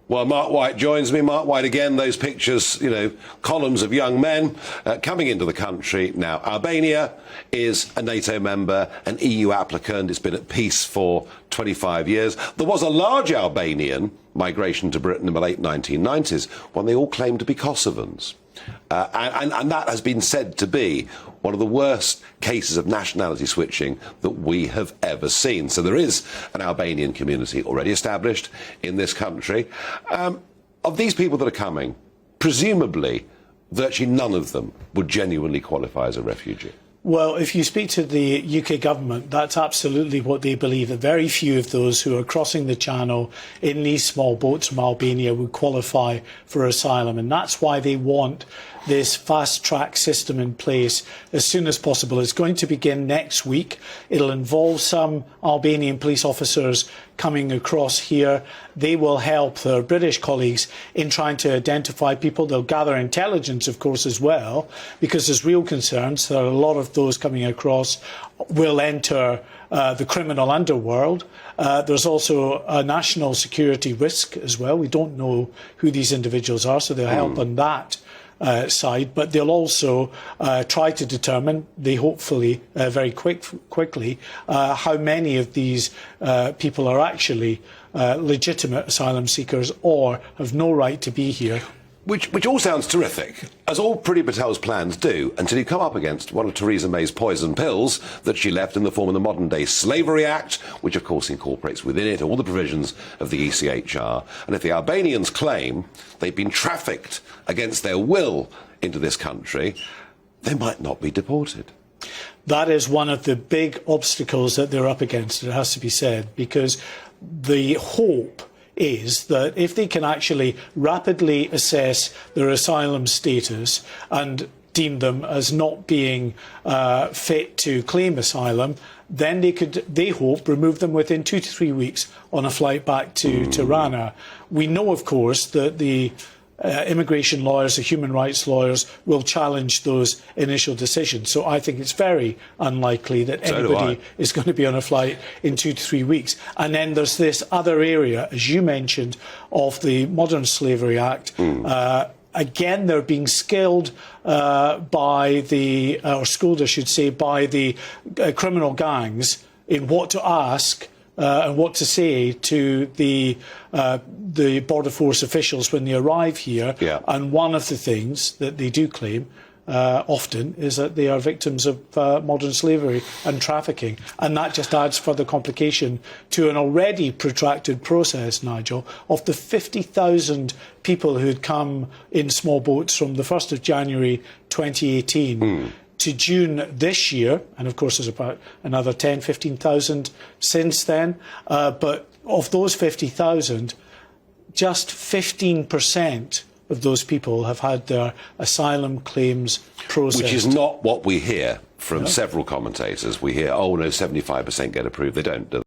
Well, Mark White joins me. Mark White again, those pictures, columns of young men coming into the country. Now, Albania is a NATO member, an EU applicant. It's been at peace for 25 years. There was a large Albanian migration to Britain in the late 1990s when they all claimed to be Kosovans. And that has been said to be one of the worst cases of nationality switching that we have ever seen. So there is an Albanian community already established in this country. Of these people that are coming, presumably, virtually none of them would genuinely qualify as a refugee. Well, if you speak to the UK government, that's absolutely what they believe, that very few of those who are crossing the channel in these small boats from Albania would qualify for asylum. And that's why they want this fast-track system in place as soon as possible. It's going to begin next week. It'll involve some Albanian police officers coming across here. They will help their British colleagues in trying to identify people. They'll gather intelligence, of course, as well, because there's real concerns that a lot of those coming across will enter the criminal underworld. There's also a national security risk as well. We don't know who these individuals are, so they'll help on that side, but they'll also try to determine, they hopefully very quickly, how many of these people are actually legitimate asylum seekers or have no right to be here. Which all sounds terrific, as all Priti Patel's plans do, until you come up against one of Theresa May's poison pills that she left in the form of the modern-day Slavery Act, which of course incorporates within it all the provisions of the ECHR. And if the Albanians claim they've been trafficked against their will into this country, they might not be deported. That is one of the big obstacles that they're up against, it has to be said, because the hope is that if they can actually rapidly assess their asylum status and deem them as not being fit to claim asylum, then they hope, remove them within 2 to 3 weeks on a flight back to Tirana. We know, of course, that the immigration lawyers, the human rights lawyers, will challenge those initial decisions. So I think it's very unlikely that anybody is going to be on a flight in 2 to 3 weeks. And then there's this other area, as you mentioned, of the Modern Slavery Act. Again, they're being skilled by the, or schooled, I should say, by the criminal gangs in what to ask and what to say to the border force officials when they arrive here. Yeah. And one of the things that they do claim often is that they are victims of modern slavery and trafficking. And that just adds further complication to an already protracted process, Nigel, of the 50,000 people who had come in small boats from the 1st of January 2018 to June this year, and of course there's about another 10, 15,000 since then. But of those 50,000, just 15% of those people have had their asylum claims processed. Which is not what we hear from several commentators. We hear, oh no, 75% get approved. They don't, do they?